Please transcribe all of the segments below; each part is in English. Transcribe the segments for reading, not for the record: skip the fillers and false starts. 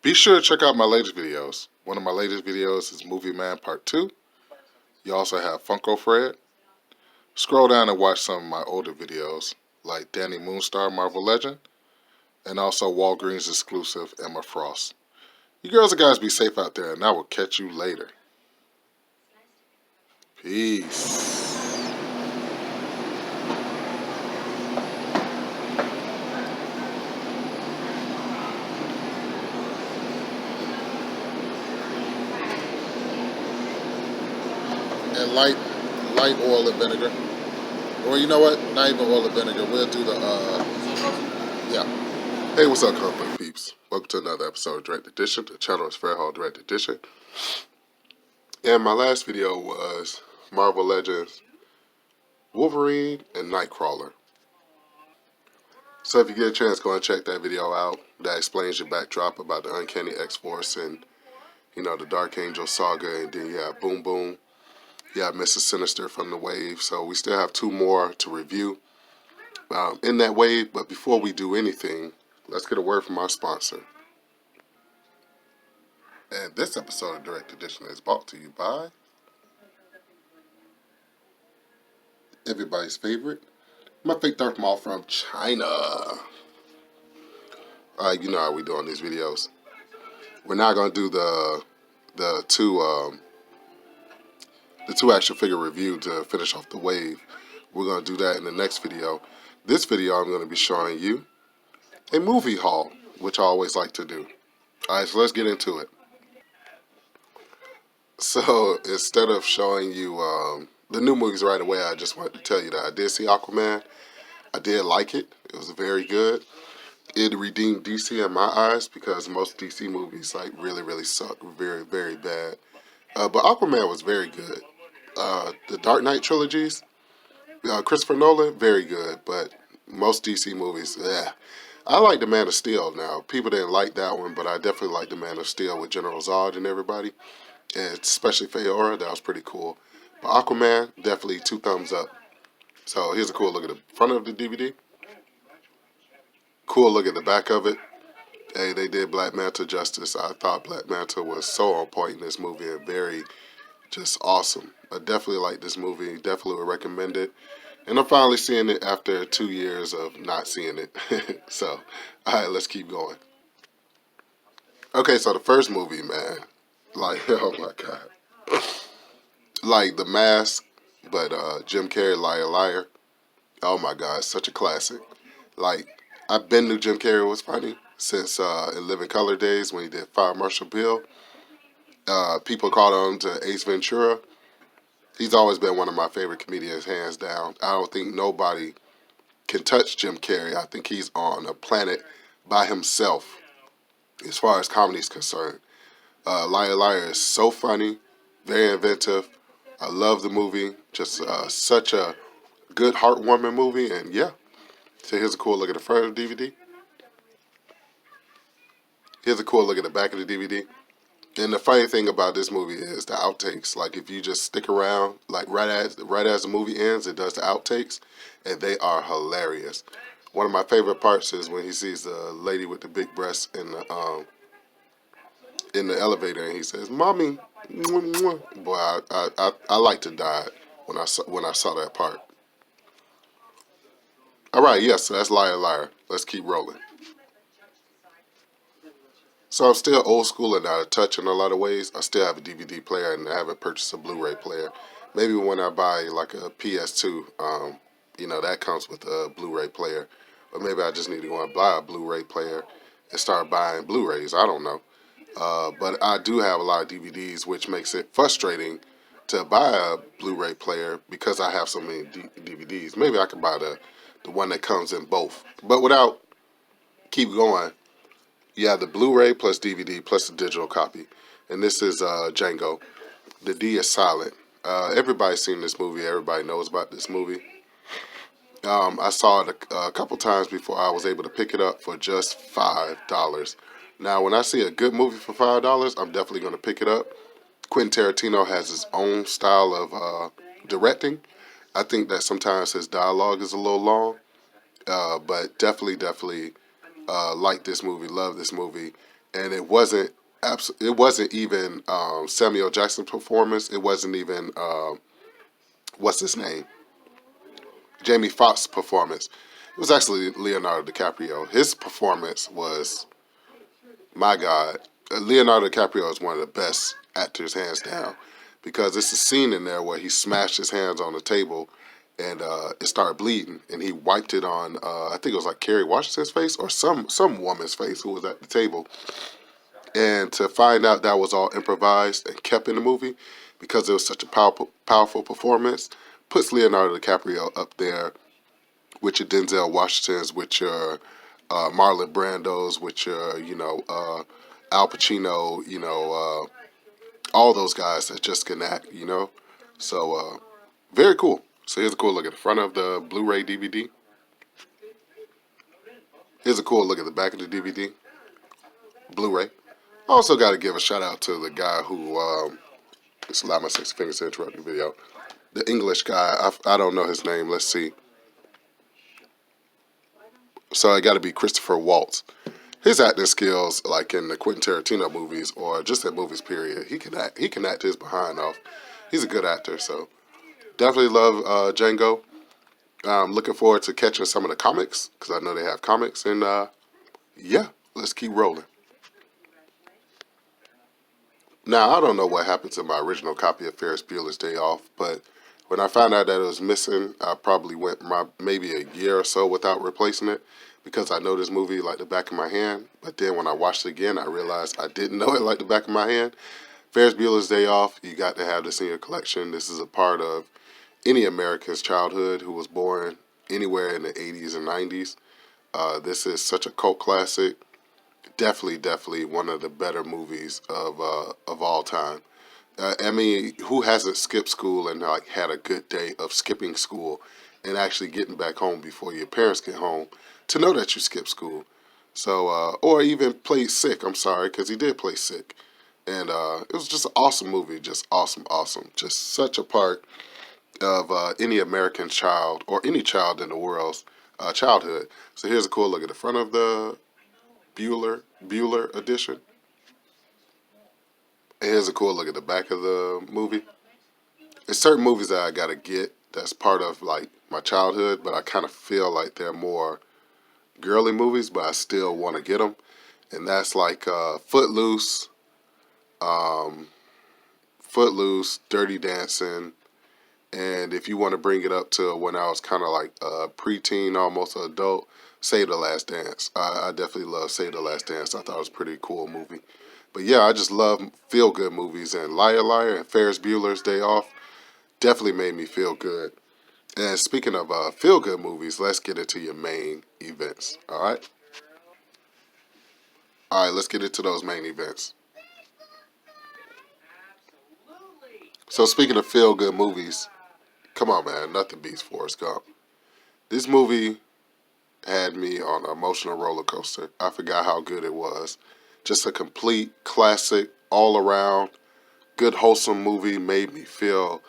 Be sure to check out my latest videos. One of my latest videos is Movie Man Part 2. You also have Funko Fred. Scroll down and watch some of my older videos, like Danny Moonstar Marvel Legend, and also Walgreens exclusive Emma Frost. You girls and guys be safe out there, and I will catch you later. Peace. And light oil and vinegar. Or you know what? Not even oil and vinegar. We'll do the yeah. Hey, what's up, Conflict Peeps? Welcome to another episode of Direct Edition. The channel is Fair Hall Direct Edition. And my last video was Marvel Legends, Wolverine, and Nightcrawler. So if you get a chance, go and check that video out. That explains your backdrop about the Uncanny X-Force and, the Dark Angel saga. And then you have Boom Boom. You have Mrs. Sinister from the wave. So we still have two more to review in that wave. But before we do anything, let's get a word from our sponsor. And this episode of Direct Edition is brought to you by everybody's favorite, my fake Darth Maul from China. Alright, you know how we do on these videos. We're not gonna do the two action figure review to finish off the wave. We're gonna do that in the next video. This video I'm gonna be showing you a movie haul, which I always like to do. Alright, so let's get into it. So instead of showing you the new movies right away, I just wanted to tell you that I did see Aquaman. I did like it. It was very good. It redeemed DC in my eyes because most DC movies really suck, very, very bad. But Aquaman was very good. The Dark Knight trilogies, Christopher Nolan, very good. But most DC movies, I like The Man of Steel now. People didn't like that one, but I definitely like The Man of Steel with General Zod and everybody. And especially Feora, that was pretty cool. But Aquaman, definitely 2 thumbs up. So here's a cool look at the front of the DVD. Cool look at the back of it. Hey, they did Black Manta justice. I thought Black Manta was so on point in this movie and very just awesome. I definitely like this movie. Definitely would recommend it. And I'm finally seeing it after 2 years of not seeing it. So, alright, let's keep going. Okay, so the first movie, man. Oh my god. Like The Mask, but Jim Carrey, Liar Liar. Oh my god, such a classic. I've been knew Jim Carrey was funny since in Living Color days when he did Fire Marshal Bill. People called him to Ace Ventura. He's always been one of my favorite comedians, hands down. I don't think nobody can touch Jim Carrey. I think he's on a planet by himself as far as comedy is concerned. Liar Liar is so funny, very inventive. I love the movie. Just such a good, heartwarming movie. And yeah, so here's a cool look at the front of the DVD. Here's a cool look at the back of the DVD. And the funny thing about this movie is the outtakes. Like if you just stick around, like right as the movie ends, it does the outtakes, and they are hilarious. One of my favorite parts is when he sees the lady with the big breasts in the elevator, and he says, "Mommy." Boy, I like to die when I saw that part. All right, yes, so that's Liar Liar. Let's keep rolling. So I'm still old school and out of touch in a lot of ways. I still have a DVD player and I haven't purchased a Blu-ray player. Maybe when I buy like a PS2, that comes with a Blu-ray player. Or maybe I just need to go and buy a Blu-ray player and start buying Blu-rays. I don't know. But I do have a lot of DVDs, which makes it frustrating to buy a Blu-ray player because I have so many DVDs. Maybe I could buy the one that comes in both. But without keep going, you have the Blu-ray plus DVD plus the digital copy. And this is Django. The D is silent. Everybody's seen this movie. Everybody knows about this movie. I saw it a couple times before I was able to pick it up for just $5. Now, when I see a good movie for $5, I'm definitely going to pick it up. Quentin Tarantino has his own style of directing. I think that sometimes his dialogue is a little long, but definitely like this movie, love this movie. and it wasn't even Samuel Jackson's performance. It wasn't even what's his name, Jamie Foxx's performance. It was actually Leonardo DiCaprio. His performance was, my God. Leonardo DiCaprio is one of the best actors, hands down, because it's a scene in there where he smashed his hands on the table and it started bleeding, and he wiped it on. I think it was like Kerry Washington's face or some woman's face who was at the table, and to find out that was all improvised and kept in the movie because it was such a powerful performance, puts Leonardo DiCaprio up there with your Denzel Washingtons, with your Marlon Brandos, with your Al Pacino, all those guys that just can act. So very cool. So here's a cool look at the front of the Blu-ray DVD. Here's a cool look at the back of the DVD, Blu-ray. Also got to give a shout out to the guy who, just allow my 6 fingers to interrupt the video. The English guy, I don't know his name. Let's see. So it got to be Christopher Waltz. His acting skills, like in the Quentin Tarantino movies or just in movies, period, he can act. He can act his behind off. He's a good actor. So definitely love Django. I'm looking forward to catching some of the comics because I know they have comics. And yeah, let's keep rolling. Now, I don't know what happened to my original copy of Ferris Bueller's Day Off, but when I found out that it was missing, I probably went maybe a year or so without replacing it because I know this movie like the back of my hand. But then when I watched it again, I realized I didn't know it like the back of my hand. Ferris Bueller's Day Off, you got to have this in your collection. This is a part of any American's childhood who was born anywhere in the 80s and 90s. This is such a cult classic. Definitely one of the better movies of all time. I mean, who hasn't skipped school and like had a good day of skipping school and actually getting back home before your parents get home to know that you skipped school? So, or even played sick. I'm sorry, because he did play sick, and it was just an awesome movie. Just awesome. Just such a part of any American child or any child in the world's childhood. So here's a cool look at the front of the Bueller edition. And here's a cool look at the back of the movie. There's certain movies that I gotta get that's part of like my childhood, but I kind of feel like they're more girly movies, but I still want to get them. And that's like um, Footloose, Dirty Dancing, and if you want to bring it up to when I was kind of like a preteen, almost an adult, Save the Last Dance. I definitely love Save the Last Dance. I thought it was a pretty cool movie. But yeah, I just love feel-good movies, and Liar Liar and Ferris Bueller's Day Off definitely made me feel good. And speaking of feel-good movies, let's get into your main events. All right? All right, let's get into those main events. So speaking of feel-good movies, come on, man, nothing beats Forrest Gump. This movie had me on an emotional roller coaster. I forgot how good it was. Just a complete classic, all around, good, wholesome movie. Made me feel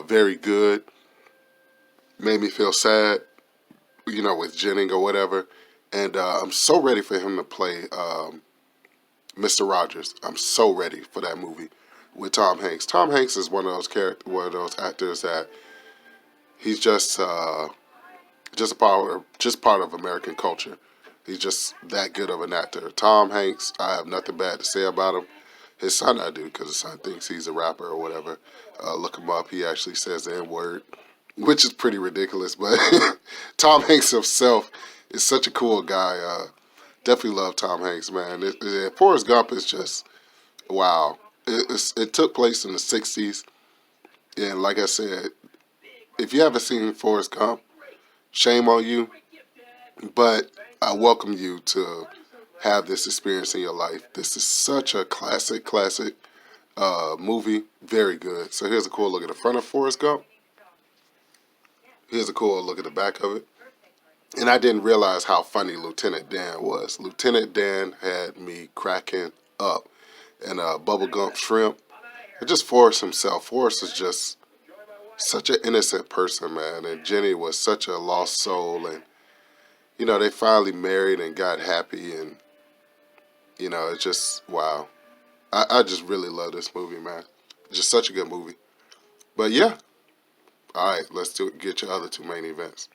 very good. Made me feel sad, with Jennings or whatever. And I'm so ready for him to play Mr. Rogers. I'm so ready for that movie with Tom Hanks. Tom Hanks is one of those actors that he's just part of American culture. He's just that good of an actor. Tom Hanks, I have nothing bad to say about him. His son I do, because his son thinks he's a rapper or whatever. Look him up. He actually says the N-word, which is pretty ridiculous. But Tom Hanks himself is such a cool guy. Definitely love Tom Hanks, man. Forrest Gump is just, wow. It took place in the 60s. And like I said, if you haven't seen Forrest Gump, shame on you. But I welcome you to have this experience in your life. This is such a classic movie. Very good. So here's a cool look at the front of Forrest Gump. Here's a cool look at the back of it. And I didn't realize how funny Lieutenant Dan was. Lieutenant Dan had me cracking up. And Bubble Gump Shrimp. And just Forrest himself. Forrest is just such an innocent person, man. And Jenny was such a lost soul. And, they finally married and got happy. And You know, it's just wow. I just really love this movie, man. Just such a good movie. But yeah, all right, get your other two main events.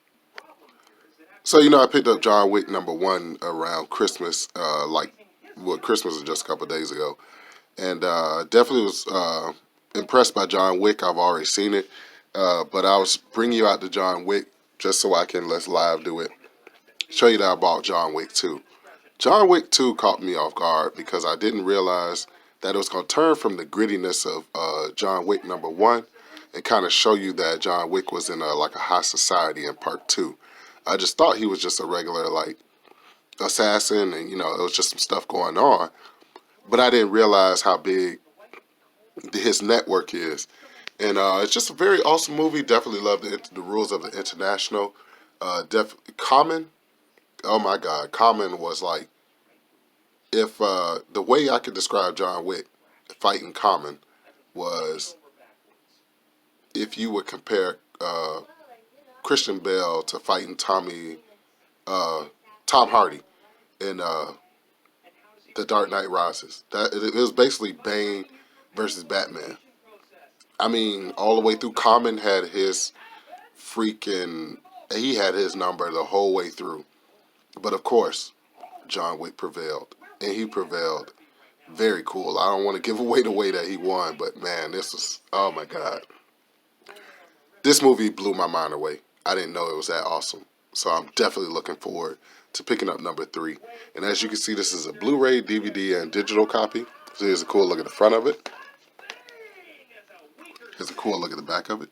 So I picked up John Wick #1 around Christmas, Christmas was just a couple of days ago, and definitely was impressed by John Wick. I've already seen it, but I was bringing you out to John Wick just so I can let's live do it. Show you that I bought John Wick 2. John Wick 2 caught me off guard because I didn't realize that it was going to turn from the grittiness of John Wick #1 and kind of show you that John Wick was in like a high society in part 2. I just thought he was just a regular like assassin and it was just some stuff going on. But I didn't realize how big his network is. And it's just a very awesome movie. Definitely love the rules of the international. Common, oh my God, Common was like, if the way I could describe John Wick fighting Common was if you would compare Christian Bale to fighting Tom Hardy in The Dark Knight Rises. That it was basically Bane versus Batman. I mean, all the way through, Common had his freaking, he had his number the whole way through. But of course, John Wick prevailed, and he prevailed. Very cool. I don't want to give away the way that he won, but man, this was, oh my God. This movie blew my mind away. I didn't know it was that awesome. So I'm definitely looking forward to picking up #3. And as you can see, this is a Blu-ray, DVD, and digital copy. So here's a cool look at the front of it. Here's a cool look at the back of it.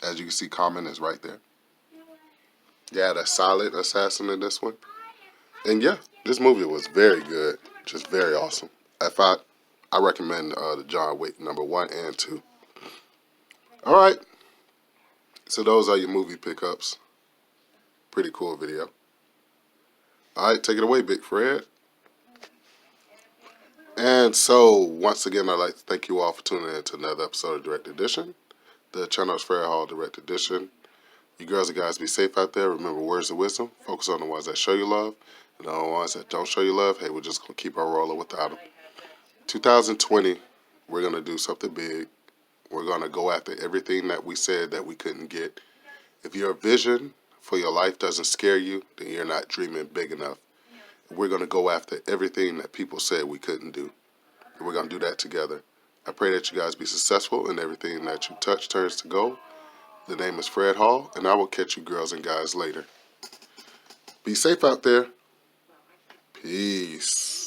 As you can see, Common is right there. Yeah, that's solid assassin in this one. And yeah, this movie was very good. Just very awesome. I recommend the John Wick #1 and 2. All right. So those are your movie pickups. Pretty cool video. All right, take it away, Big Fred. And so, once again, I'd like to thank you all for tuning in to another episode of Direct Edition. The channel is Fred Hall Direct Edition. You girls and guys be safe out there. Remember words of wisdom. Focus on the ones that show you love. And on the ones that don't show you love, hey, we're just going to keep our rolling without them. 2020, we're going to do something big. We're going to go after everything that we said that we couldn't get. If your vision for your life doesn't scare you, then you're not dreaming big enough. We're going to go after everything that people said we couldn't do. And we're going to do that together. I pray that you guys be successful and everything that you touch turns to gold. The name is Fred Hall, and I will catch you girls and guys later. Be safe out there. Peace.